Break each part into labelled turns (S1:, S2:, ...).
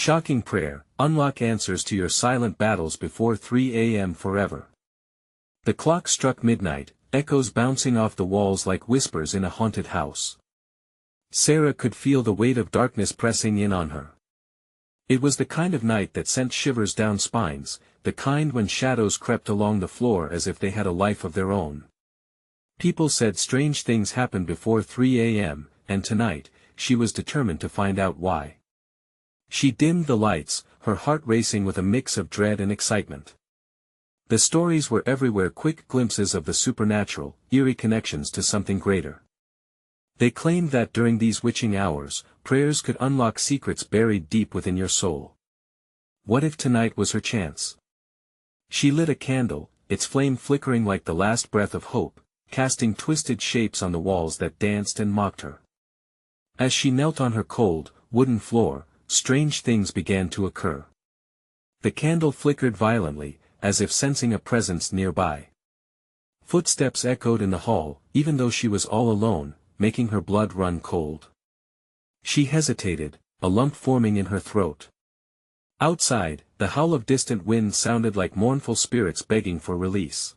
S1: Shocking prayer, unlock answers to your silent battles before 3 a.m. forever. The clock struck midnight, echoes bouncing off the walls like whispers in a haunted house. Sarah could feel the weight of darkness pressing in on her. It was the kind of night that sent shivers down spines, the kind when shadows crept along the floor as if they had a life of their own. People said strange things happened before 3 a.m., and tonight, she was determined to find out why. She dimmed the lights, her heart racing with a mix of dread and excitement. The stories were everywhere, quick glimpses of the supernatural, eerie connections to something greater. They claimed that during these witching hours, prayers could unlock secrets buried deep within your soul. What if tonight was her chance? She lit a candle, its flame flickering like the last breath of hope, casting twisted shapes on the walls that danced and mocked her. As she knelt on her cold, wooden floor, strange things began to occur. The candle flickered violently, as if sensing a presence nearby. Footsteps echoed in the hall, even though she was all alone, making her blood run cold. She hesitated, a lump forming in her throat. Outside, the howl of distant wind sounded like mournful spirits begging for release.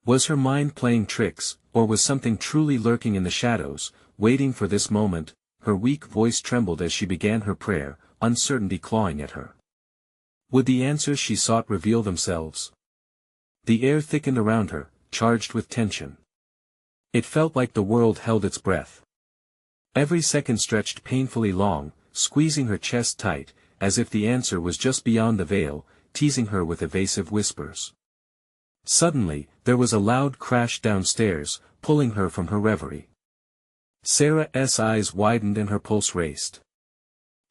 S1: Was her mind playing tricks, or was something truly lurking in the shadows, waiting for this moment? Her weak voice trembled as she began her prayer, uncertainty clawing at her. Would the answers she sought reveal themselves? The air thickened around her, charged with tension. It felt like the world held its breath. Every second stretched painfully long, squeezing her chest tight, as if the answer was just beyond the veil, teasing her with evasive whispers. Suddenly, there was a loud crash downstairs, pulling her from her reverie. Sarah's eyes widened and her pulse raced.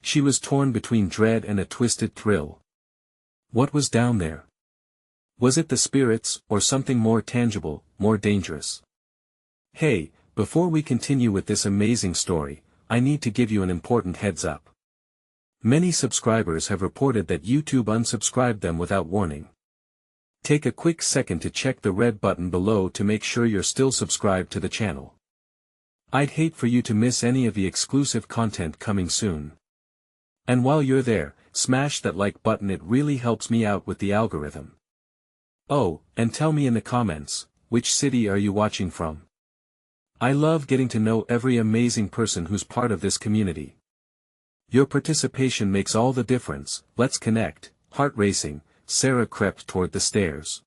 S1: She was torn between dread and a twisted thrill. What was down there? Was it the spirits, or something more tangible, more dangerous? Hey, before we continue with this amazing story, I need to give you an important heads up. Many subscribers have reported that YouTube unsubscribed them without warning. Take a quick second to check the red button below to make sure you're still subscribed to the channel. I'd hate for you to miss any of the exclusive content coming soon. And while you're there, smash that like button, it really helps me out with the algorithm. Oh, and tell me in the comments, which city are you watching from? I love getting to know every amazing person who's part of this community. Your participation makes all the difference. Let's connect. Heart racing, Sarah crept toward the stairs.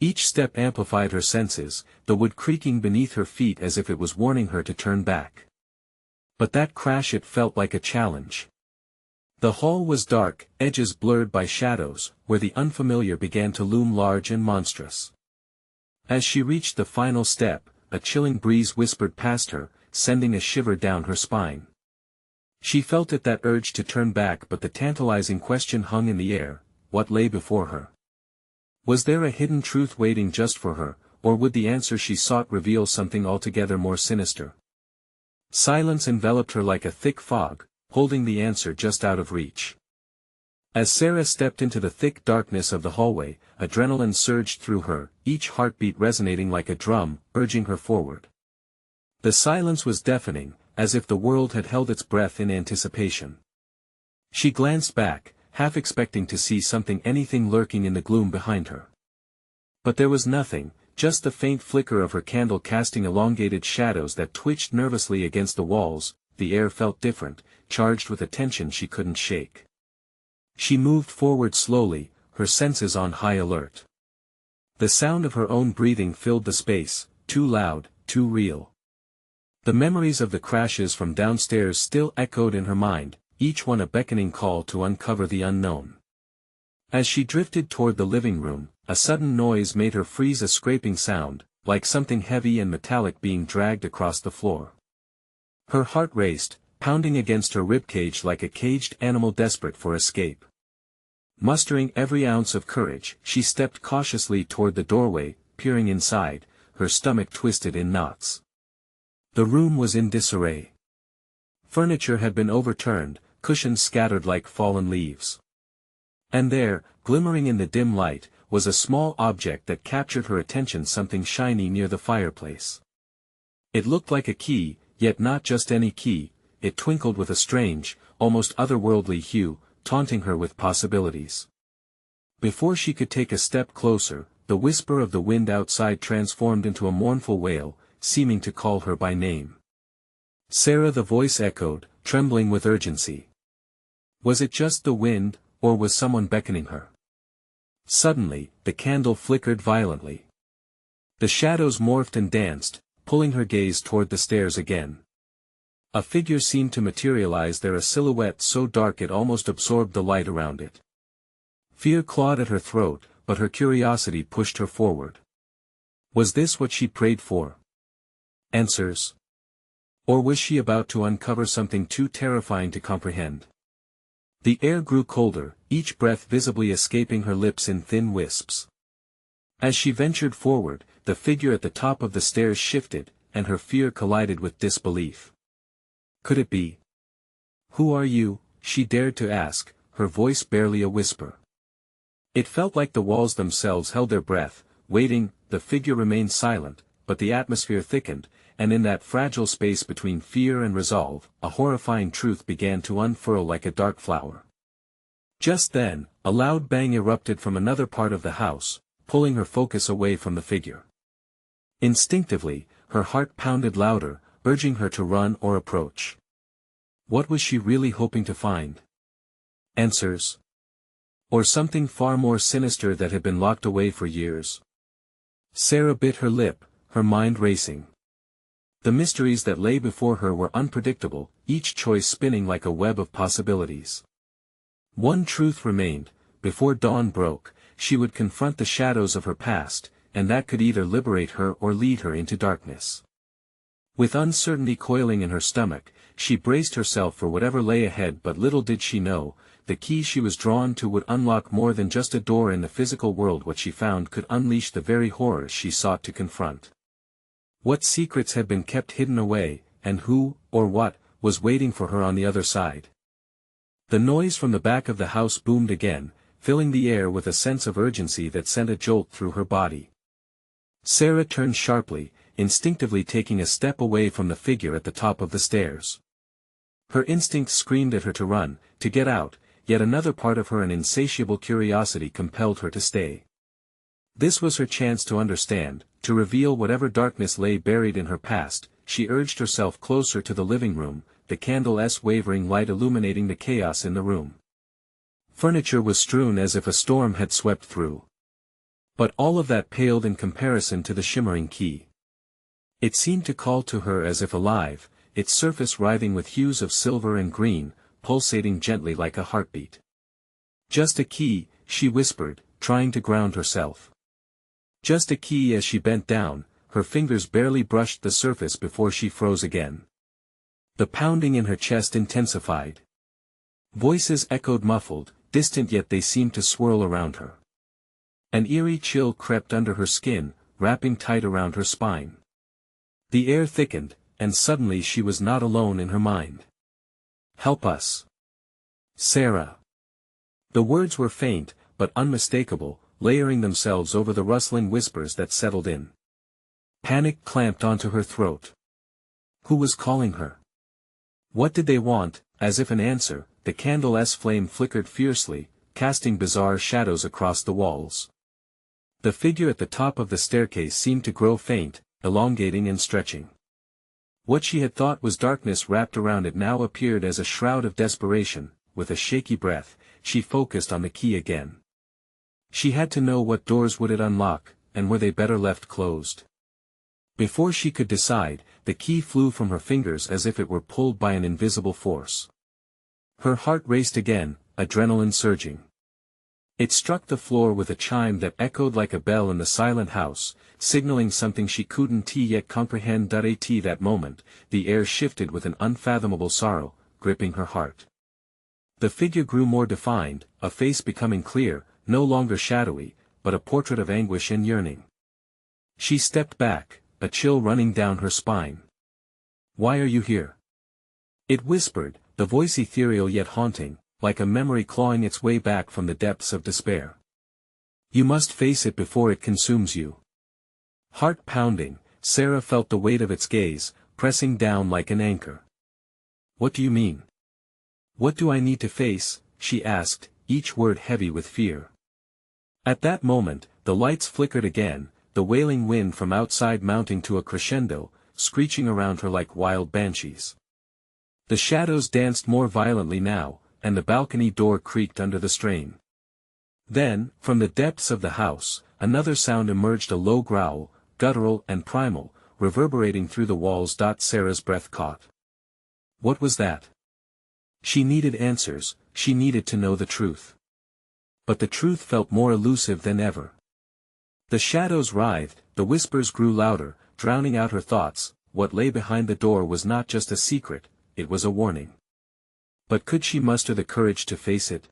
S1: Each step amplified her senses, the wood creaking beneath her feet as if it was warning her to turn back. But that crash, it felt like a challenge. The hall was dark, edges blurred by shadows, where the unfamiliar began to loom large and monstrous. As she reached the final step, a chilling breeze whispered past her, sending a shiver down her spine. She felt it, that urge to turn back, but the tantalizing question hung in the air: what lay before her? Was there a hidden truth waiting just for her, or would the answer she sought reveal something altogether more sinister? Silence enveloped her like a thick fog, holding the answer just out of reach. As Sarah stepped into the thick darkness of the hallway, adrenaline surged through her, each heartbeat resonating like a drum, urging her forward. The silence was deafening, as if the world had held its breath in anticipation. She glanced back, half expecting to see anything lurking in the gloom behind her. But there was nothing, just the faint flicker of her candle casting elongated shadows that twitched nervously against the walls. The air felt different, charged with a tension she couldn't shake. She moved forward slowly, her senses on high alert. The sound of her own breathing filled the space, too loud, too real. The memories of the crashes from downstairs still echoed in her mind, each one a beckoning call to uncover the unknown. As she drifted toward the living room, a sudden noise made her freeze, a scraping sound, like something heavy and metallic being dragged across the floor. Her heart raced, pounding against her ribcage like a caged animal desperate for escape. Mustering every ounce of courage, she stepped cautiously toward the doorway, peering inside, her stomach twisted in knots. The room was in disarray. Furniture had been overturned, cushions scattered like fallen leaves. And there, glimmering in the dim light, was a small object that captured her attention, something shiny near the fireplace. It looked like a key, yet not just any key. It twinkled with a strange, almost otherworldly hue, taunting her with possibilities. Before she could take a step closer, the whisper of the wind outside transformed into a mournful wail, seeming to call her by name. Sarah, the voice echoed, trembling with urgency. Was it just the wind, or was someone beckoning her? Suddenly, the candle flickered violently. The shadows morphed and danced, pulling her gaze toward the stairs again. A figure seemed to materialize there, a silhouette so dark it almost absorbed the light around it. Fear clawed at her throat, but her curiosity pushed her forward. Was this what she prayed for? Answers? Or was she about to uncover something too terrifying to comprehend? The air grew colder, each breath visibly escaping her lips in thin wisps. As she ventured forward, the figure at the top of the stairs shifted, and her fear collided with disbelief. Could it be? "Who are you?" she dared to ask, her voice barely a whisper. It felt like the walls themselves held their breath, waiting. The figure remained silent, but the atmosphere thickened, and in that fragile space between fear and resolve, a horrifying truth began to unfurl like a dark flower. Just then, a loud bang erupted from another part of the house, pulling her focus away from the figure. Instinctively, her heart pounded louder, urging her to run or approach. What was she really hoping to find? Answers? Or something far more sinister that had been locked away for years? Sarah bit her lip, her mind racing. The mysteries that lay before her were unpredictable, each choice spinning like a web of possibilities. One truth remained: before dawn broke, she would confront the shadows of her past, and that could either liberate her or lead her into darkness. With uncertainty coiling in her stomach, she braced herself for whatever lay ahead, but little did she know, the key she was drawn to would unlock more than just a door in the physical world. What she found could unleash the very horrors she sought to confront. What secrets had been kept hidden away, and who, or what, was waiting for her on the other side? The noise from the back of the house boomed again, filling the air with a sense of urgency that sent a jolt through her body. Sarah turned sharply, instinctively taking a step away from the figure at the top of the stairs. Her instincts screamed at her to run, to get out, yet another part of her, an insatiable curiosity, compelled her to stay. This was her chance to understand, to reveal whatever darkness lay buried in her past. She urged herself closer to the living room, the candle's wavering light illuminating the chaos in the room. Furniture was strewn as if a storm had swept through. But all of that paled in comparison to the shimmering key. It seemed to call to her as if alive, its surface writhing with hues of silver and green, pulsating gently like a heartbeat. "Just a key," she whispered, trying to ground herself. Just a key. As she bent down, her fingers barely brushed the surface before she froze again. The pounding in her chest intensified. Voices echoed, muffled, distant, yet they seemed to swirl around her. An eerie chill crept under her skin, wrapping tight around her spine. The air thickened, and suddenly she was not alone in her mind. "Help us, Sarah." The words were faint, but unmistakable, layering themselves over the rustling whispers that settled in. Panic clamped onto her throat. Who was calling her? What did they want? As if in answer, the candle's flame flickered fiercely, casting bizarre shadows across the walls. The figure at the top of the staircase seemed to grow faint, elongating and stretching. What she had thought was darkness wrapped around it now appeared as a shroud of desperation. With a shaky breath, she focused on the key again. She had to know what doors would it unlock, and were they better left closed. Before she could decide, the key flew from her fingers as if it were pulled by an invisible force. Her heart raced again, adrenaline surging. It struck the floor with a chime that echoed like a bell in the silent house, signaling something she couldn't yet comprehend. At that moment, the air shifted with an unfathomable sorrow, gripping her heart. The figure grew more defined, a face becoming clear, no longer shadowy, but a portrait of anguish and yearning. She stepped back, a chill running down her spine. "Why are you here?" it whispered, the voice ethereal yet haunting, like a memory clawing its way back from the depths of despair. "You must face it before it consumes you." Heart pounding, Sarah felt the weight of its gaze, pressing down like an anchor. "What do you mean? What do I need to face?" she asked, each word heavy with fear. At that moment, the lights flickered again, the wailing wind from outside mounting to a crescendo, screeching around her like wild banshees. The shadows danced more violently now, and the balcony door creaked under the strain. Then, from the depths of the house, another sound emerged, a low growl, guttural and primal, reverberating through the walls. Sarah's breath caught. What was that? She needed answers, she needed to know the truth. But the truth felt more elusive than ever. The shadows writhed, the whispers grew louder, drowning out her thoughts. What lay behind the door was not just a secret, it was a warning. But could she muster the courage to face it?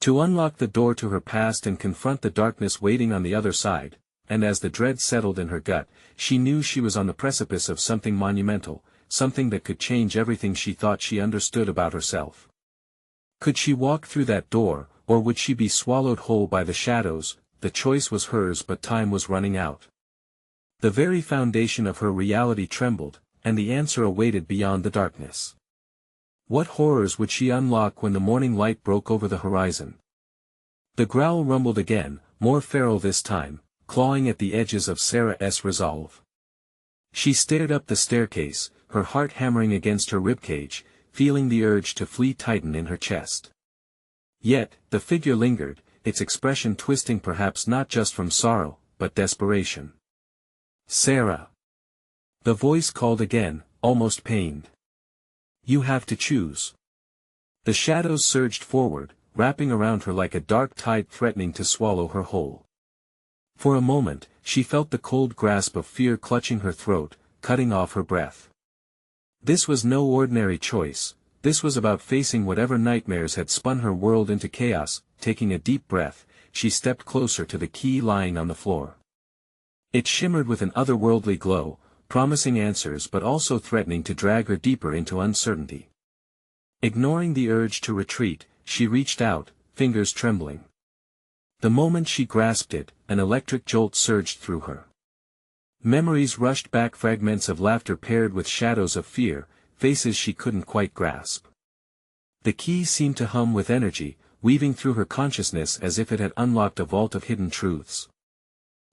S1: To unlock the door to her past and confront the darkness waiting on the other side, and as the dread settled in her gut, she knew she was on the precipice of something monumental, something that could change everything she thought she understood about herself. Could she walk through that door, or would she be swallowed whole by the shadows? The choice was hers, but time was running out. The very foundation of her reality trembled, and the answer awaited beyond the darkness. What horrors would she unlock when the morning light broke over the horizon? The growl rumbled again, more feral this time, clawing at the edges of Sarah's resolve. She stared up the staircase, her heart hammering against her ribcage, feeling the urge to flee tighten in her chest. Yet, the figure lingered, its expression twisting perhaps not just from sorrow, but desperation. Sarah. The voice called again, almost pained. You have to choose. The shadows surged forward, wrapping around her like a dark tide threatening to swallow her whole. For a moment, she felt the cold grasp of fear clutching her throat, cutting off her breath. This was no ordinary choice, this was about facing whatever nightmares had spun her world into chaos. Taking a deep breath, she stepped closer to the key lying on the floor. It shimmered with an otherworldly glow, promising answers but also threatening to drag her deeper into uncertainty. Ignoring the urge to retreat, she reached out, fingers trembling. The moment she grasped it, an electric jolt surged through her. Memories rushed back, fragments of laughter paired with shadows of fear, faces she couldn't quite grasp. The key seemed to hum with energy, weaving through her consciousness as if it had unlocked a vault of hidden truths.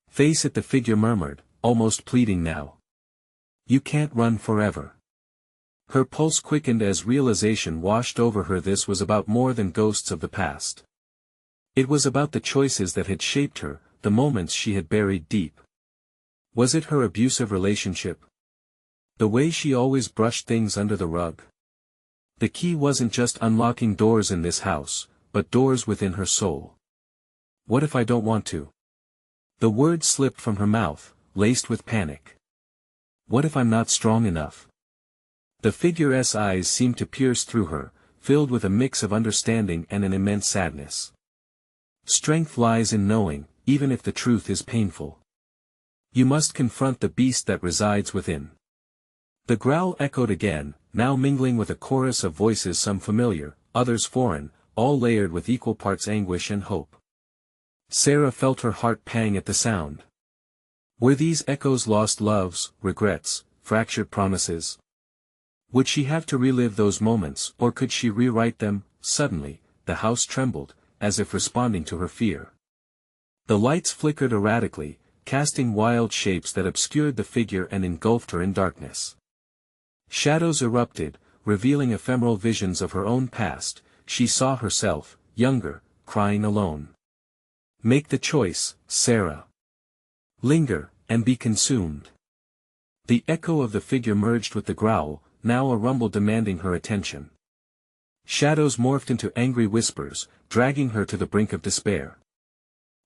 S1: Face it, the figure murmured, almost pleading now. You can't run forever. Her pulse quickened as realization washed over her. This was about more than ghosts of the past. It was about the choices that had shaped her, the moments she had buried deep. Was it her abusive relationship? The way she always brushed things under the rug? The key wasn't just unlocking doors in this house, but doors within her soul. What if I don't want to? The words slipped from her mouth, laced with panic. What if I'm not strong enough? The figure's eyes seemed to pierce through her, filled with a mix of understanding and an immense sadness. Strength lies in knowing, even if the truth is painful. You must confront the beast that resides within. The growl echoed again, now mingling with a chorus of voices, some familiar, others foreign, all layered with equal parts anguish and hope. Sarah felt her heart pang at the sound. Were these echoes lost loves, regrets, fractured promises? Would she have to relive those moments, or could she rewrite them? Suddenly, the house trembled, as if responding to her fear. The lights flickered erratically, casting wild shapes that obscured the figure and engulfed her in darkness. Shadows erupted, revealing ephemeral visions of her own past. She saw herself, younger, crying alone. Make the choice, Sarah. Linger, and be consumed. The echo of the figure merged with the growl, now a rumble demanding her attention. Shadows morphed into angry whispers, dragging her to the brink of despair.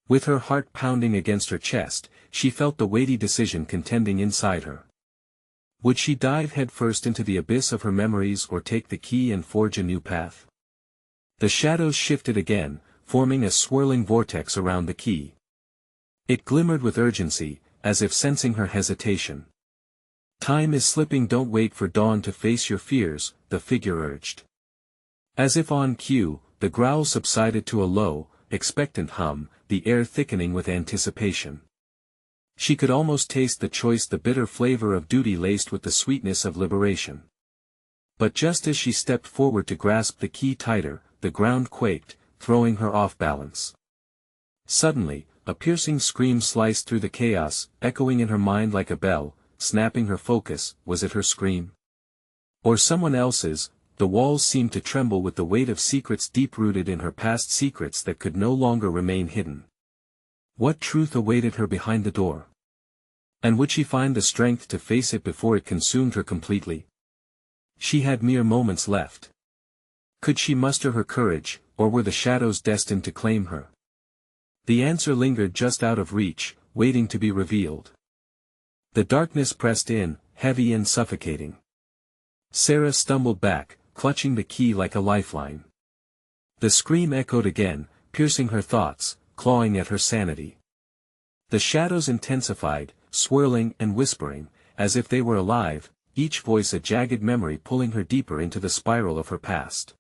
S1: With her heart pounding against her chest, she felt the weighty decision contending inside her. Would she dive headfirst into the abyss of her memories or take the key and forge a new path? The shadows shifted again, forming a swirling vortex around the key. It glimmered with urgency, as if sensing her hesitation. Time is slipping, don't wait for dawn to face your fears, the figure urged. As if on cue, the growl subsided to a low, expectant hum, the air thickening with anticipation. She could almost taste the choice, the bitter flavor of duty laced with the sweetness of liberation. But just as she stepped forward to grasp the key tighter, the ground quaked, throwing her off balance. Suddenly, a piercing scream sliced through the chaos, echoing in her mind like a bell, snapping her focus. Was it her scream? Or someone else's? The walls seemed to tremble with the weight of secrets deep-rooted in her past, secrets that could no longer remain hidden. What truth awaited her behind the door? And would she find the strength to face it before it consumed her completely? She had mere moments left. Could she muster her courage, or were the shadows destined to claim her? The answer lingered just out of reach, waiting to be revealed. The darkness pressed in, heavy and suffocating. Sarah stumbled back, clutching the key like a lifeline. The scream echoed again, piercing her thoughts, clawing at her sanity. The shadows intensified, swirling and whispering, as if they were alive, each voice a jagged memory pulling her deeper into the spiral of her past.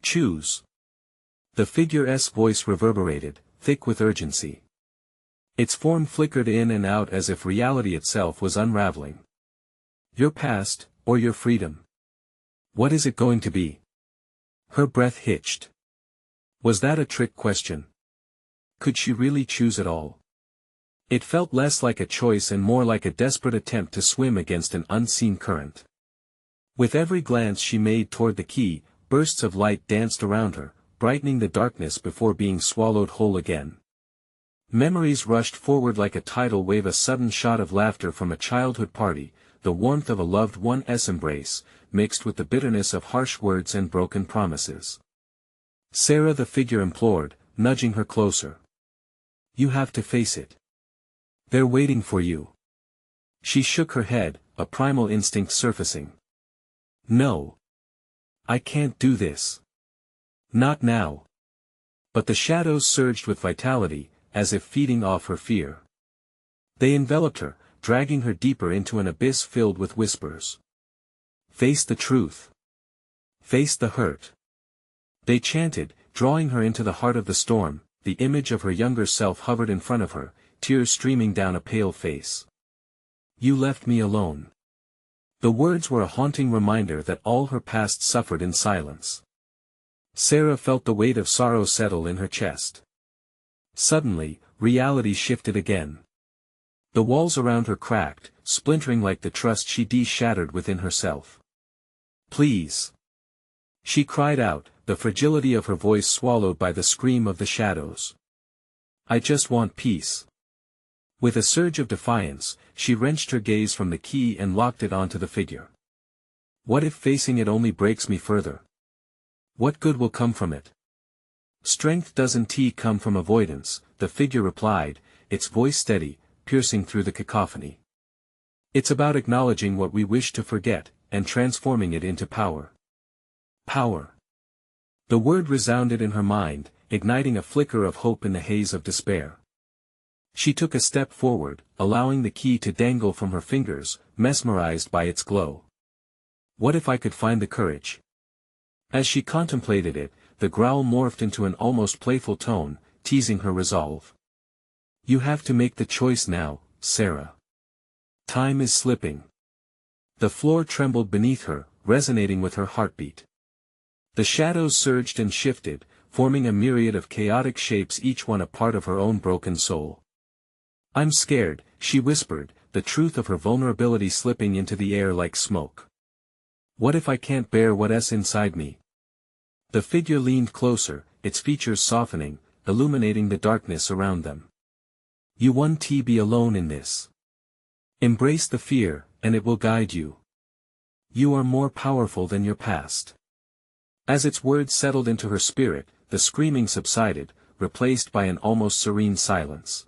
S1: Choose. The figure's voice reverberated, thick with urgency. Its form flickered in and out as if reality itself was unraveling. Your past, or your freedom? What is it going to be? Her breath hitched. Was that a trick question? Could she really choose it all? It felt less like a choice and more like a desperate attempt to swim against an unseen current. With every glance she made toward the key, bursts of light danced around her, brightening the darkness before being swallowed whole again. Memories rushed forward like a tidal wave, a sudden shot of laughter from a childhood party, the warmth of a loved one's embrace, mixed with the bitterness of harsh words and broken promises. Sarah, the figure implored, nudging her closer. You have to face it. They're waiting for you. She shook her head, a primal instinct surfacing. No. I can't do this. Not now. But the shadows surged with vitality, as if feeding off her fear. They enveloped her, dragging her deeper into an abyss filled with whispers. Face the truth. Face the hurt. They chanted, drawing her into the heart of the storm. The image of her younger self hovered in front of her, tears streaming down a pale face. You left me alone. The words were a haunting reminder that all her past suffered in silence. Sarah felt the weight of sorrow settle in her chest. Suddenly, reality shifted again. The walls around her cracked, splintering like the trust she'd shattered within herself. Please. She cried out, the fragility of her voice swallowed by the scream of the shadows. I just want peace. With a surge of defiance, she wrenched her gaze from the key and locked it onto the figure. What if facing it only breaks me further? What good will come from it? Strength doesn't come from avoidance, the figure replied, its voice steady, piercing through the cacophony. It's about acknowledging what we wish to forget, and transforming it into power. Power. The word resounded in her mind, igniting a flicker of hope in the haze of despair. She took a step forward, allowing the key to dangle from her fingers, mesmerized by its glow. What if I could find the courage? As she contemplated it, the growl morphed into an almost playful tone, teasing her resolve. You have to make the choice now, Sarah. Time is slipping. The floor trembled beneath her, resonating with her heartbeat. The shadows surged and shifted, forming a myriad of chaotic shapes, each one a part of her own broken soul. I'm scared, she whispered, the truth of her vulnerability slipping into the air like smoke. What if I can't bear what's inside me? The figure leaned closer, its features softening, illuminating the darkness around them. You won't be alone in this. Embrace the fear, and it will guide you. You are more powerful than your past. As its words settled into her spirit, the screaming subsided, replaced by an almost serene silence.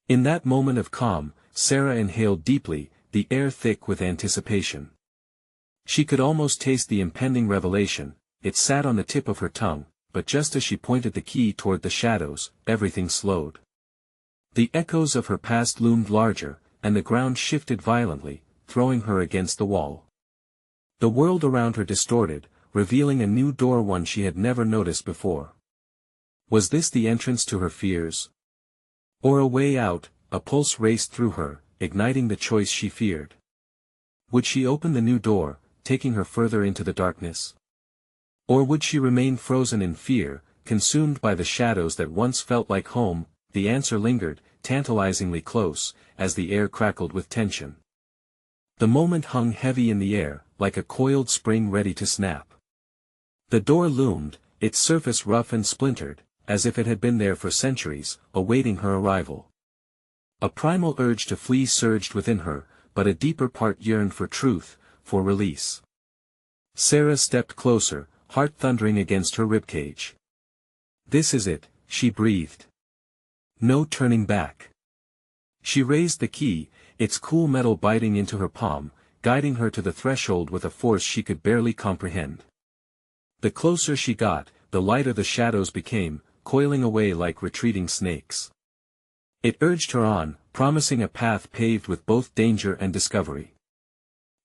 S1: In that moment of calm, Sarah inhaled deeply, the air thick with anticipation. She could almost taste the impending revelation. It sat on the tip of her tongue, but just as she pointed the key toward the shadows, everything slowed. The echoes of her past loomed larger, and the ground shifted violently, throwing her against the wall. The world around her distorted, revealing a new door, one she had never noticed before. Was this the entrance to her fears? Or a way out? A pulse raced through her, igniting the choice she feared. Would she open the new door, taking her further into the darkness? Or would she remain frozen in fear, consumed by the shadows that once felt like home? The answer lingered, tantalizingly close, as the air crackled with tension. The moment hung heavy in the air, like a coiled spring ready to snap. The door loomed, its surface rough and splintered, as if it had been there for centuries, awaiting her arrival. A primal urge to flee surged within her, but a deeper part yearned for truth, for release. Sarah stepped closer, heart thundering against her ribcage. "This is it," she breathed. "No turning back." She raised the key, its cool metal biting into her palm, guiding her to the threshold with a force she could barely comprehend. The closer she got, the lighter the shadows became, coiling away like retreating snakes. It urged her on, promising a path paved with both danger and discovery.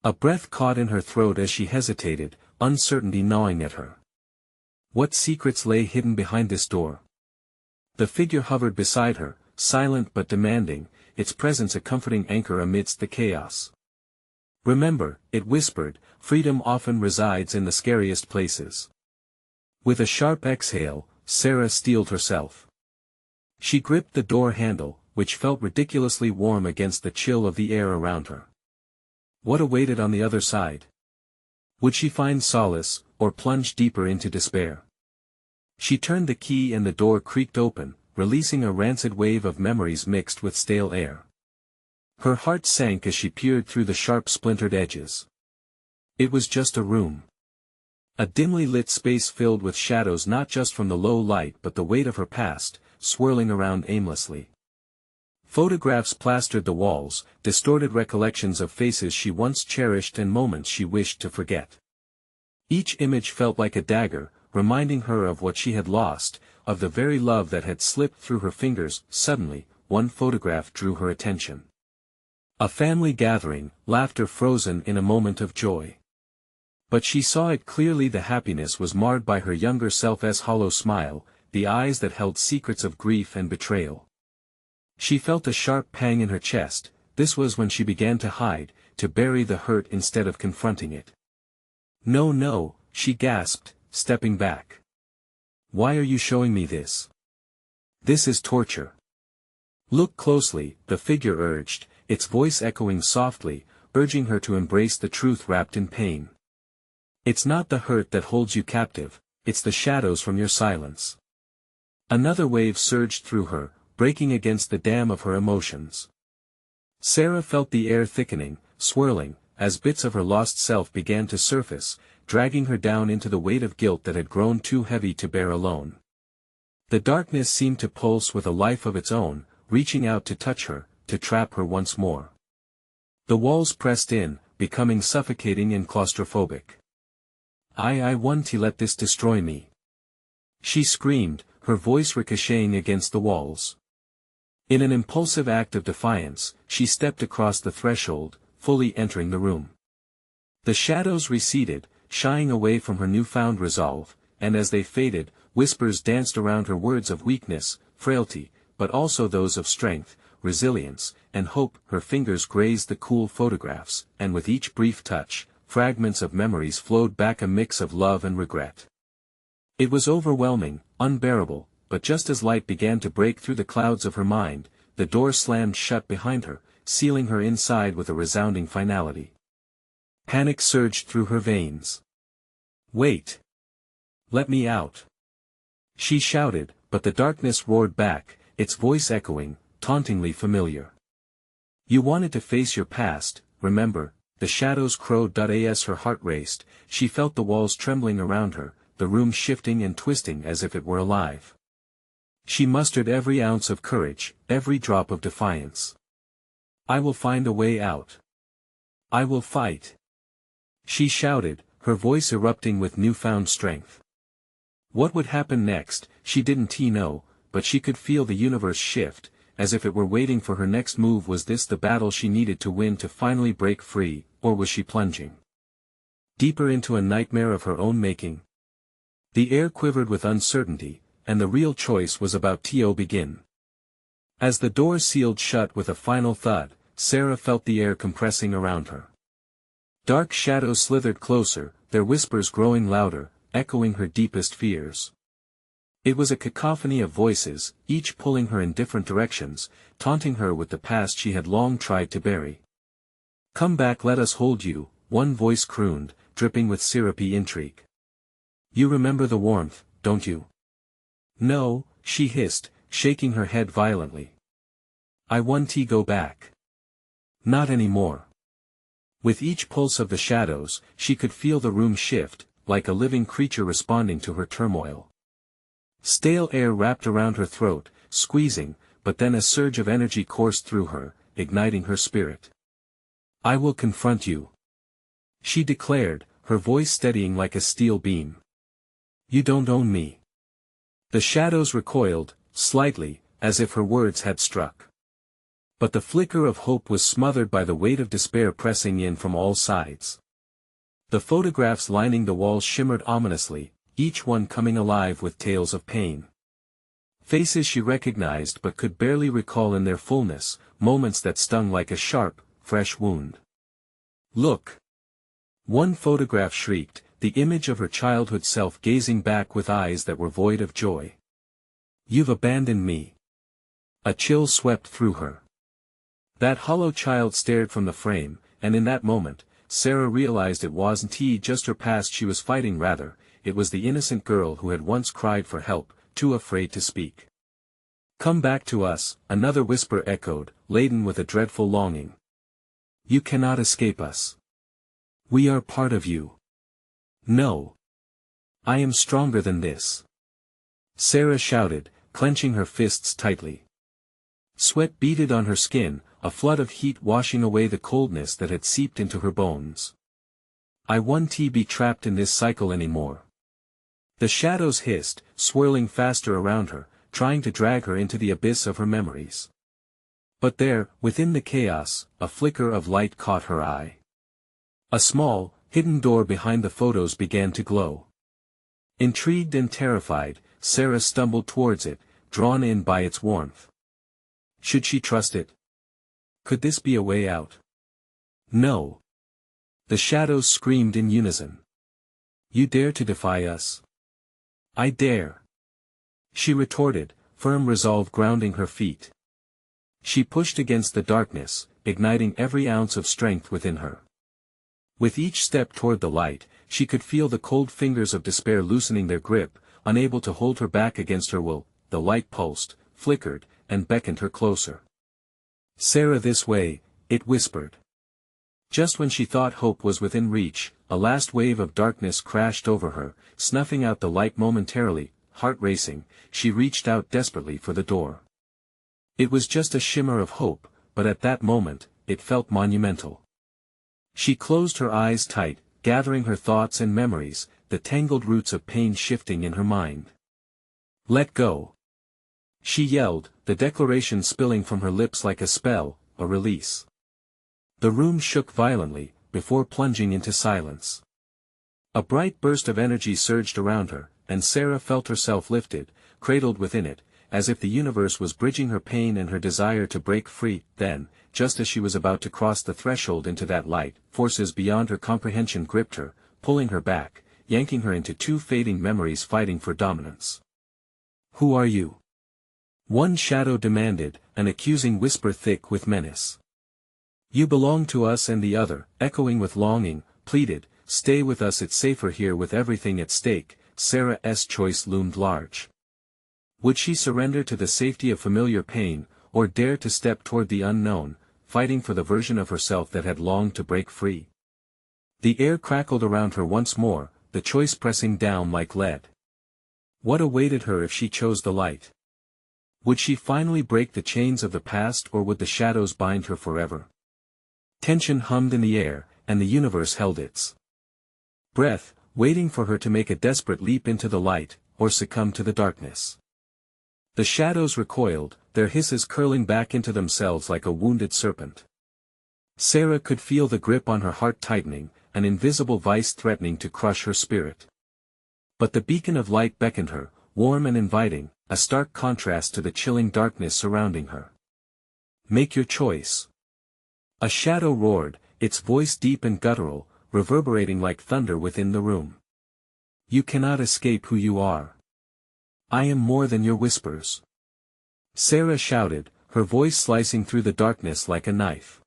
S1: A breath caught in her throat as she hesitated, uncertainty gnawing at her. What secrets lay hidden behind this door? The figure hovered beside her, silent but demanding, its presence a comforting anchor amidst the chaos. "Remember," it whispered, "freedom often resides in the scariest places." With a sharp exhale, Sarah steeled herself. She gripped the door handle, which felt ridiculously warm against the chill of the air around her. What awaited on the other side? Would she find solace, or plunge deeper into despair? She turned the key and the door creaked open, releasing a rancid wave of memories mixed with stale air. Her heart sank as she peered through the sharp splintered edges. It was just a room. A dimly lit space filled with shadows not just from the low light but the weight of her past, swirling around aimlessly. Photographs plastered the walls, distorted recollections of faces she once cherished and moments she wished to forget. Each image felt like a dagger, reminding her of what she had lost, of the very love that had slipped through her fingers. Suddenly, one photograph drew her attention. A family gathering, laughter frozen in a moment of joy. But she saw it clearly. The happiness was marred by her younger self's hollow smile, the eyes that held secrets of grief and betrayal. She felt a sharp pang in her chest. This was when she began to hide, to bury the hurt instead of confronting it. "No, no," she gasped, stepping back. "Why are you showing me this? This is torture." "Look closely," the figure urged, its voice echoing softly, urging her to embrace the truth wrapped in pain. "It's not the hurt that holds you captive, it's the shadows from your silence." Another wave surged through her, breaking against the dam of her emotions. Sarah felt the air thickening, swirling, as bits of her lost self began to surface, dragging her down into the weight of guilt that had grown too heavy to bear alone. The darkness seemed to pulse with a life of its own, reaching out to touch her, to trap her once more. The walls pressed in, becoming suffocating and claustrophobic. I won't let this destroy me," she screamed, her voice ricocheting against the walls. In an impulsive act of defiance, she stepped across the threshold, fully entering the room. The shadows receded, shying away from her newfound resolve, and as they faded, whispers danced around her, words of weakness, frailty, but also those of strength, resilience, and hope. Her fingers grazed the cool photographs, and with each brief touch, fragments of memories flowed back, a mix of love and regret. It was overwhelming, unbearable, but just as light began to break through the clouds of her mind, the door slammed shut behind her, sealing her inside with a resounding finality. Panic surged through her veins. "Wait! Let me out!" she shouted, but the darkness roared back, its voice echoing, tauntingly familiar. "You wanted to face your past, remember?" The shadows crowed. As her heart raced, she felt the walls trembling around her, the room shifting and twisting as if it were alive. She mustered every ounce of courage, every drop of defiance. "I will find a way out. I will fight," she shouted, her voice erupting with newfound strength. What would happen next, she didn't know, but she could feel the universe shift, as if it were waiting for her next move. Was this the battle she needed to win to finally break free, or was she plunging deeper into a nightmare of her own making? The air quivered with uncertainty, and the real choice was about to begin. As the door sealed shut with a final thud, Sarah felt the air compressing around her. Dark shadows slithered closer, their whispers growing louder, echoing her deepest fears. It was a cacophony of voices, each pulling her in different directions, taunting her with the past she had long tried to bury. "Come back, let us hold you," one voice crooned, dripping with syrupy intrigue. "You remember the warmth, don't you?" "No," she hissed, shaking her head violently. "I want to go back." "Not anymore." With each pulse of the shadows, she could feel the room shift, like a living creature responding to her turmoil. Stale air wrapped around her throat, squeezing, but then a surge of energy coursed through her, igniting her spirit. "I will confront you," she declared, her voice steadying like a steel beam. "You don't own me." The shadows recoiled, slightly, as if her words had struck. But the flicker of hope was smothered by the weight of despair pressing in from all sides. The photographs lining the walls shimmered ominously, each one coming alive with tales of pain. Faces she recognized but could barely recall in their fullness, moments that stung like a sharp, fresh wound. "Look!" One photograph shrieked, the image of her childhood self gazing back with eyes that were void of joy. "You've abandoned me." A chill swept through her. That hollow child stared from the frame, and in that moment, Sarah realized it wasn't just her past she was fighting, rather, it was the innocent girl who had once cried for help, too afraid to speak. "Come back to us," another whisper echoed, laden with a dreadful longing. "You cannot escape us. We are part of you." "No. I am stronger than this," Sarah shouted, clenching her fists tightly. Sweat beaded on her skin, a flood of heat washing away the coldness that had seeped into her bones. "I won't be trapped in this cycle anymore." The shadows hissed, swirling faster around her, trying to drag her into the abyss of her memories. But there, within the chaos, a flicker of light caught her eye. A small, hidden door behind the photos began to glow. Intrigued and terrified, Sarah stumbled towards it, drawn in by its warmth. Should she trust it? Could this be a way out? No. The shadows screamed in unison. "You dare to defy us?" "I dare," she retorted, firm resolve grounding her feet. She pushed against the darkness, igniting every ounce of strength within her. With each step toward the light, she could feel the cold fingers of despair loosening their grip, unable to hold her back against her will. The light pulsed, flickered, and beckoned her closer. "Sarah, this way," it whispered. Just when she thought hope was within reach, a last wave of darkness crashed over her, snuffing out the light momentarily. Heart racing, she reached out desperately for the door. It was just a shimmer of hope, but at that moment, it felt monumental. She closed her eyes tight, gathering her thoughts and memories, the tangled roots of pain shifting in her mind. "Let go!" she yelled, the declaration spilling from her lips like a spell, a release. The room shook violently, before plunging into silence. A bright burst of energy surged around her, and Sarah felt herself lifted, cradled within it, as if the universe was bridging her pain and her desire to break free. Then, just as she was about to cross the threshold into that light, forces beyond her comprehension gripped her, pulling her back, yanking her into two fading memories fighting for dominance. "Who are you?" one shadow demanded, an accusing whisper thick with menace. "You belong to us," and the other, echoing with longing, pleaded, "Stay with us, it's safer here." With everything at stake, Sarah's choice loomed large. Would she surrender to the safety of familiar pain, or dare to step toward the unknown, fighting for the version of herself that had longed to break free? The air crackled around her once more, the choice pressing down like lead. What awaited her if she chose the light? Would she finally break the chains of the past, or would the shadows bind her forever? Tension hummed in the air, and the universe held its breath, waiting for her to make a desperate leap into the light, or succumb to the darkness. The shadows recoiled, their hisses curling back into themselves like a wounded serpent. Sarah could feel the grip on her heart tightening, an invisible vice threatening to crush her spirit. But the beacon of light beckoned her, warm and inviting, a stark contrast to the chilling darkness surrounding her. "Make your choice." A shadow roared, its voice deep and guttural, reverberating like thunder within the room. You cannot escape who you are. I am more than your whispers. Sarah shouted, her voice slicing through the darkness like a knife.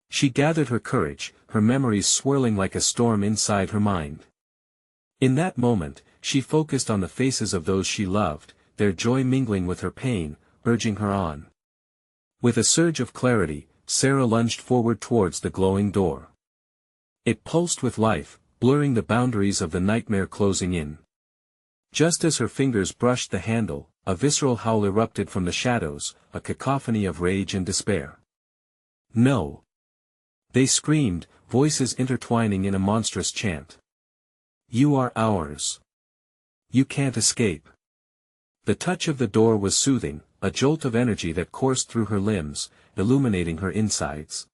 S1: She gathered her courage, her memories swirling like a storm inside her mind. In that moment, she focused on the faces of those she loved, their joy mingling with her pain, urging her on. With a surge of clarity, Sarah lunged forward towards the glowing door. It pulsed with life, blurring the boundaries of the nightmare closing in. Just as her fingers brushed the handle, a visceral howl erupted from the shadows, a cacophony of rage and despair. No! They screamed, voices intertwining in a monstrous chant. You are ours. You can't escape. The touch of the door was soothing, a jolt of energy that coursed through her limbs, illuminating her insides.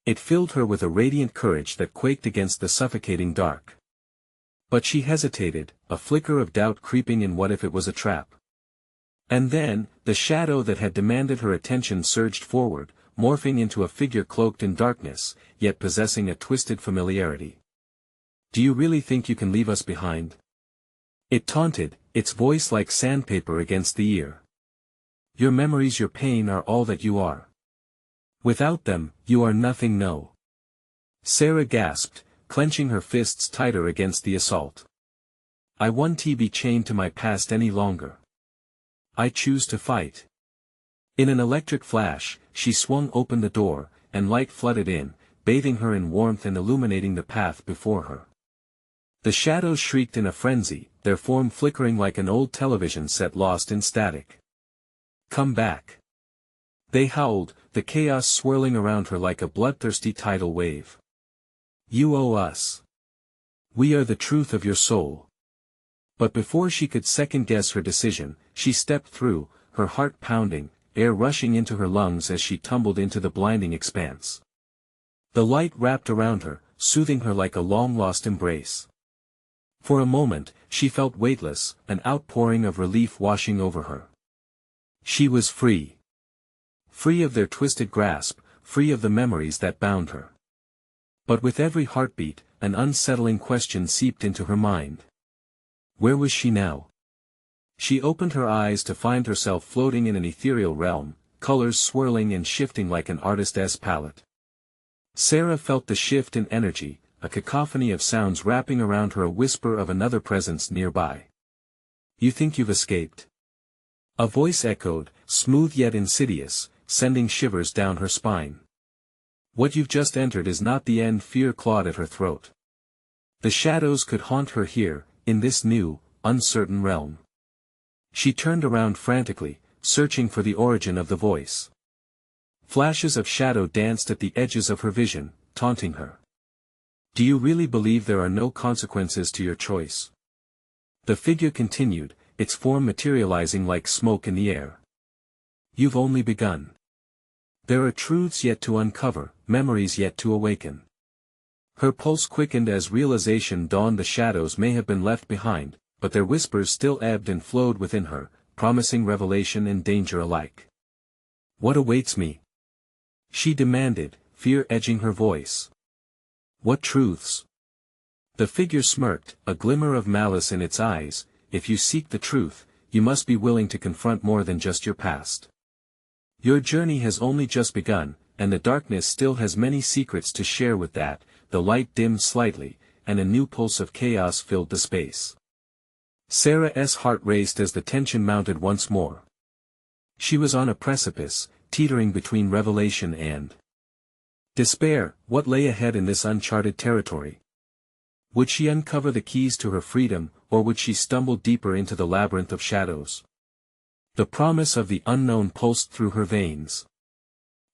S1: It filled her with a radiant courage that quaked against the suffocating dark. But she hesitated, a flicker of doubt creeping in. What if it was a trap? And then, the shadow that had demanded her attention surged forward, morphing into a figure cloaked in darkness, yet possessing a twisted familiarity. Do you really think you can leave us behind? It taunted, its voice like sandpaper against the ear. Your memories, your pain are all that you are. Without them, you are nothing. No. Sarah gasped, clenching her fists tighter against the assault. I won't be chained to my past any longer. I choose to fight. In an electric flash, she swung open the door, and light flooded in, bathing her in warmth and illuminating the path before her. The shadows shrieked in a frenzy, their form flickering like an old television set lost in static. Come back. They howled, the chaos swirling around her like a bloodthirsty tidal wave. You owe us. We are the truth of your soul. But before she could second-guess her decision, she stepped through, her heart pounding, air rushing into her lungs as she tumbled into the blinding expanse. The light wrapped around her, soothing her like a long-lost embrace. For a moment, she felt weightless, an outpouring of relief washing over her. She was free. Free of their twisted grasp, free of the memories that bound her. But with every heartbeat, an unsettling question seeped into her mind. Where was she now? She opened her eyes to find herself floating in an ethereal realm, colors swirling and shifting like an artist's palette. Sarah felt the shift in energy, a cacophony of sounds wrapping around her, a whisper of another presence nearby. You think you've escaped? A voice echoed, smooth yet insidious, sending shivers down her spine. What you've just entered is not the end. Fear clawed at her throat. The shadows could haunt her here, in this new, uncertain realm. She turned around frantically, searching for the origin of the voice. Flashes of shadow danced at the edges of her vision, taunting her. Do you really believe there are no consequences to your choice? The figure continued, its form materializing like smoke in the air. You've only begun. There are truths yet to uncover, memories yet to awaken. Her pulse quickened as realization dawned. The shadows may have been left behind, but their whispers still ebbed and flowed within her, promising revelation and danger alike. What awaits me? She demanded, fear edging her voice. What truths? The figure smirked, a glimmer of malice in its eyes. If you seek the truth, you must be willing to confront more than just your past. Your journey has only just begun, and the darkness still has many secrets to share. With that, the light dimmed slightly, and a new pulse of chaos filled the space. Sarah's heart raced as the tension mounted once more. She was on a precipice, teetering between revelation and despair. What lay ahead in this uncharted territory? Would she uncover the keys to her freedom, or would she stumble deeper into the labyrinth of shadows? The promise of the unknown pulsed through her veins.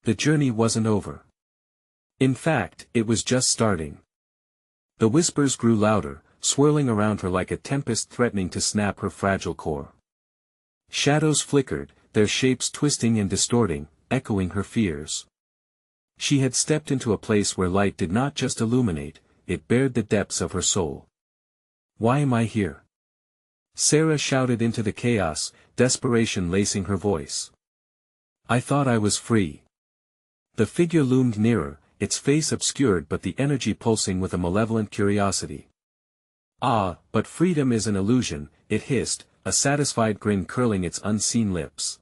S1: The journey wasn't over. In fact, it was just starting. The whispers grew louder, swirling around her like a tempest threatening to snap her fragile core. Shadows flickered, their shapes twisting and distorting, echoing her fears. She had stepped into a place where light did not just illuminate, it bared the depths of her soul. Why am I here? Sarah shouted into the chaos, desperation lacing her voice. I thought I was free. The figure loomed nearer, its face obscured but the energy pulsing with a malevolent curiosity. Ah, but freedom is an illusion, it hissed, a satisfied grin curling its unseen lips.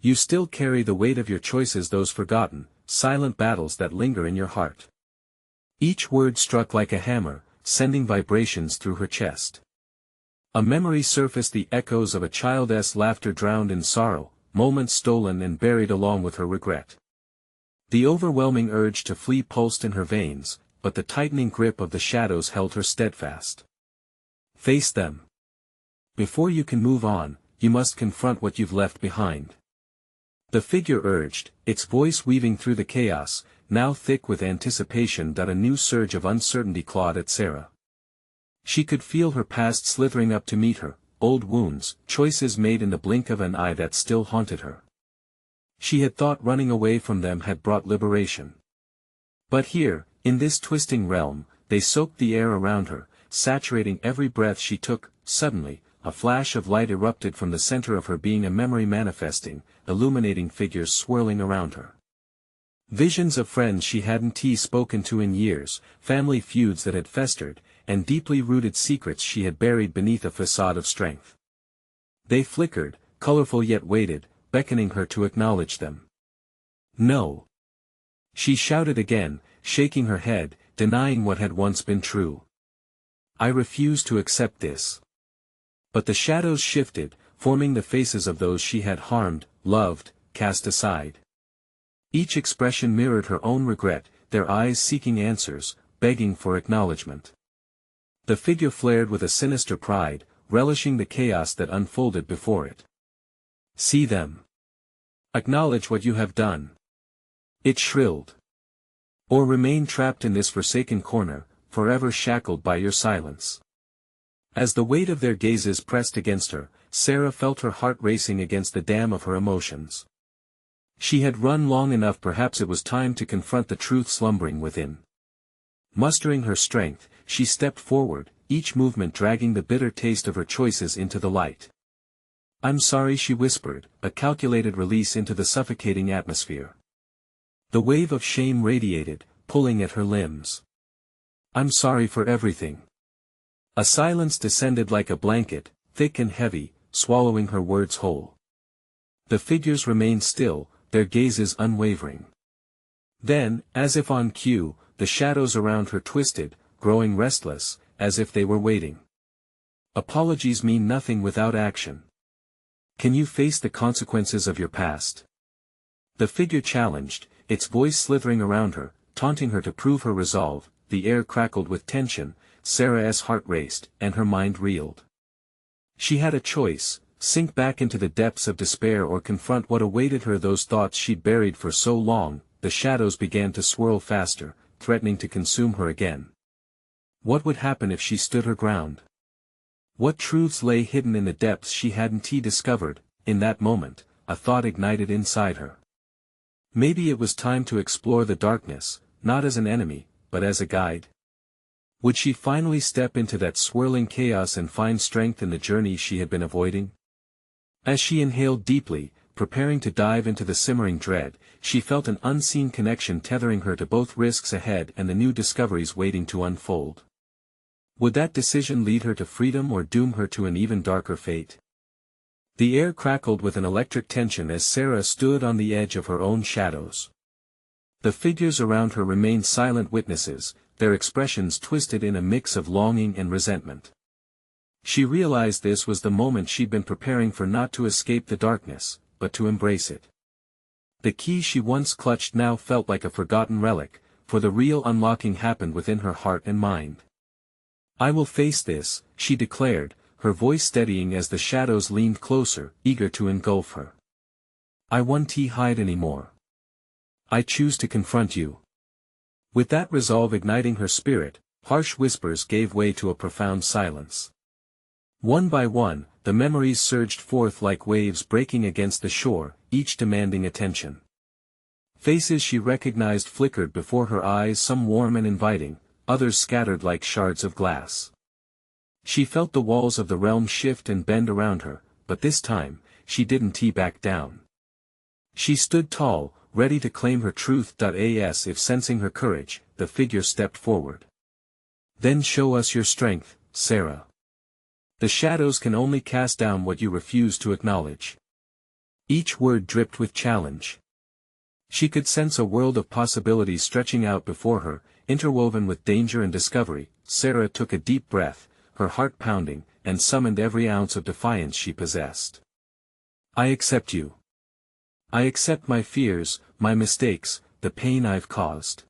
S1: You still carry the weight of your choices, those forgotten, silent battles that linger in your heart. Each word struck like a hammer, sending vibrations through her chest. A memory surfaced, the echoes of a child's laughter drowned in sorrow, moments stolen and buried along with her regret. The overwhelming urge to flee pulsed in her veins, but the tightening grip of the shadows held her steadfast. Face them. Before you can move on, you must confront what you've left behind. The figure urged, its voice weaving through the chaos, now thick with anticipation that a new surge of uncertainty clawed at Sarah. She could feel her past slithering up to meet her, old wounds, choices made in the blink of an eye that still haunted her. She had thought running away from them had brought liberation. But here, in this twisting realm, they soaked the air around her, saturating every breath she took. Suddenly, a flash of light erupted from the center of her being, a memory manifesting, illuminating figures swirling around her. Visions of friends she hadn't spoken to in years, family feuds that had festered, and deeply rooted secrets she had buried beneath a facade of strength. They flickered, colorful yet waited, beckoning her to acknowledge them. No. She shouted again, shaking her head, denying what had once been true. I refuse to accept this. But the shadows shifted, forming the faces of those she had harmed, loved, cast aside. Each expression mirrored her own regret, their eyes seeking answers, begging for acknowledgement. The figure flared with a sinister pride, relishing the chaos that unfolded before it. See them. Acknowledge what you have done. It shrilled. Or remain trapped in this forsaken corner, forever shackled by your silence. As the weight of their gazes pressed against her, Sarah felt her heart racing against the dam of her emotions. She had run long enough, perhaps it was time to confront the truth slumbering within. Mustering her strength, she stepped forward, each movement dragging the bitter taste of her choices into the light. I'm sorry, she whispered, a calculated release into the suffocating atmosphere. The wave of shame radiated, pulling at her limbs. I'm sorry for everything. A silence descended like a blanket, thick and heavy, swallowing her words whole. The figures remained still, their gazes unwavering. Then, as if on cue, the shadows around her twisted, growing restless, as if they were waiting. Apologies mean nothing without action. Can you face the consequences of your past? The figure challenged, its voice slithering around her, taunting her to prove her resolve. The air crackled with tension, Sarah's heart raced, and her mind reeled. She had a choice: sink back into the depths of despair or confront what awaited her, those thoughts she'd buried for so long. The shadows began to swirl faster, threatening to consume her again. What would happen if she stood her ground? What truths lay hidden in the depths she hadn't discovered? In that moment, a thought ignited inside her. Maybe it was time to explore the darkness, not as an enemy, but as a guide. Would she finally step into that swirling chaos and find strength in the journey she had been avoiding? As she inhaled deeply, preparing to dive into the simmering dread, she felt an unseen connection tethering her to both risks ahead and the new discoveries waiting to unfold. Would that decision lead her to freedom or doom her to an even darker fate? The air crackled with an electric tension as Sarah stood on the edge of her own shadows. The figures around her remained silent witnesses, their expressions twisted in a mix of longing and resentment. She realized this was the moment she'd been preparing for, not to escape the darkness, but to embrace it. The key she once clutched now felt like a forgotten relic, for the real unlocking happened within her heart and mind. I will face this, she declared, her voice steadying as the shadows leaned closer, eager to engulf her. I won't hide anymore. I choose to confront you. With that resolve igniting her spirit, harsh whispers gave way to a profound silence. One by one, the memories surged forth like waves breaking against the shore, each demanding attention. Faces she recognized flickered before her eyes, some warm and inviting, others scattered like shards of glass. She felt the walls of the realm shift and bend around her, but this time, she didn't back down. She stood tall, ready to claim her truth. As if sensing her courage, the figure stepped forward. Then show us your strength, Sarah. The shadows can only cast down what you refuse to acknowledge. Each word dripped with challenge. She could sense a world of possibilities stretching out before her, interwoven with danger and discovery. Sarah took a deep breath, her heart pounding, and summoned every ounce of defiance she possessed. I accept you. I accept my fears, my mistakes, the pain I've caused.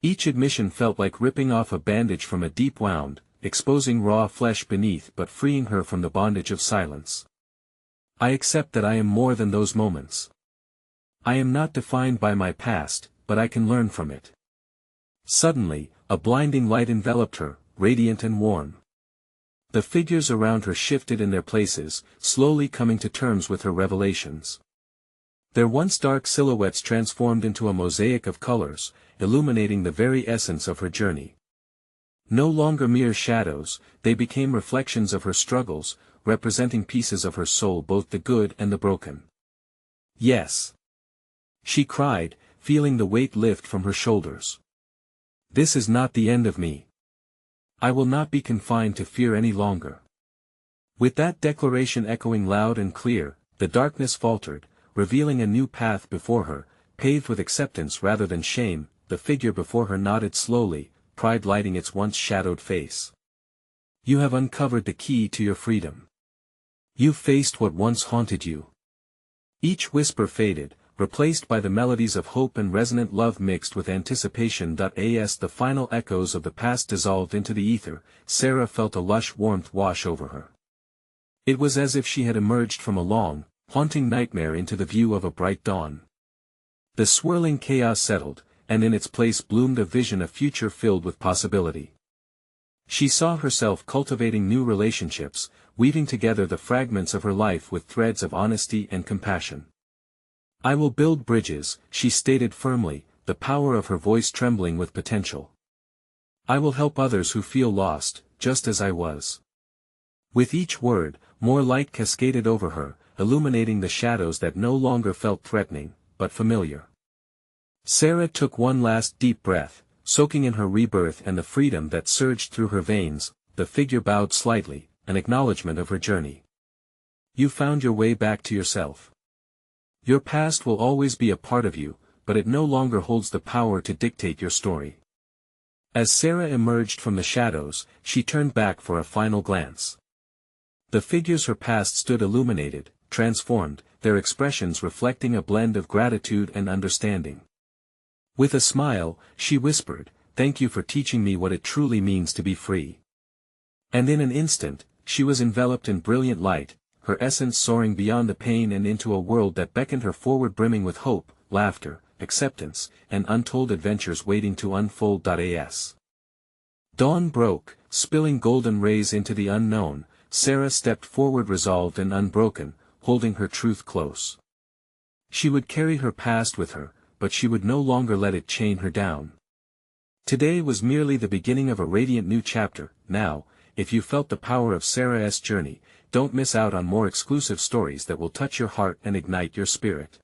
S1: Each admission felt like ripping off a bandage from a deep wound, exposing raw flesh beneath but freeing her from the bondage of silence. I accept that I am more than those moments. I am not defined by my past, but I can learn from it. Suddenly, a blinding light enveloped her, radiant and warm. The figures around her shifted in their places, slowly coming to terms with her revelations. Their once dark silhouettes transformed into a mosaic of colors, illuminating the very essence of her journey. No longer mere shadows, they became reflections of her struggles, representing pieces of her soul, both the good and the broken. Yes. She cried, feeling the weight lift from her shoulders. This is not the end of me. I will not be confined to fear any longer. With that declaration echoing loud and clear, the darkness faltered, revealing a new path before her, paved with acceptance rather than shame. The figure before her nodded slowly, pride lighting its once shadowed face. You have uncovered the key to your freedom. You faced what once haunted you. Each whisper faded, replaced by the melodies of hope and resonant love mixed with anticipation. As the final echoes of the past dissolved into the ether, Sarah felt a lush warmth wash over her. It was as if she had emerged from a long, haunting nightmare into the view of a bright dawn. The swirling chaos settled, and in its place bloomed a vision, a future filled with possibility. She saw herself cultivating new relationships, weaving together the fragments of her life with threads of honesty and compassion. I will build bridges, she stated firmly, the power of her voice trembling with potential. I will help others who feel lost, just as I was. With each word, more light cascaded over her, illuminating the shadows that no longer felt threatening, but familiar. Sarah took one last deep breath, soaking in her rebirth and the freedom that surged through her veins. The figure bowed slightly, an acknowledgement of her journey. You found your way back to yourself. Your past will always be a part of you, but it no longer holds the power to dictate your story. As Sarah emerged from the shadows, she turned back for a final glance. The figures her past stood illuminated, transformed, their expressions reflecting a blend of gratitude and understanding. With a smile, she whispered, "Thank you for teaching me what it truly means to be free." And in an instant, she was enveloped in brilliant light, her essence soaring beyond the pain and into a world that beckoned her forward, brimming with hope, laughter, acceptance, and untold adventures waiting to unfold. As dawn broke, spilling golden rays into the unknown, Sarah stepped forward, resolved and unbroken, holding her truth close. She would carry her past with her, but she would no longer let it chain her down. Today was merely the beginning of a radiant new chapter. Now, if you felt the power of Sarah's journey, don't miss out on more exclusive stories that will touch your heart and ignite your spirit.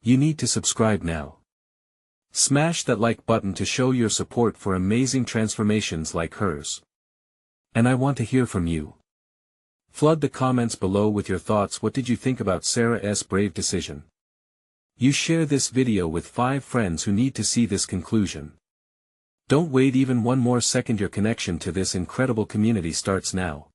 S1: You need to subscribe now. Smash that like button to show your support for amazing transformations like hers. And I want to hear from you. Flood the comments below with your thoughts. What did you think about Sarah's brave decision? You share this video with 5 friends who need to see this conclusion. Don't wait even one more second. Your connection to this incredible community starts now.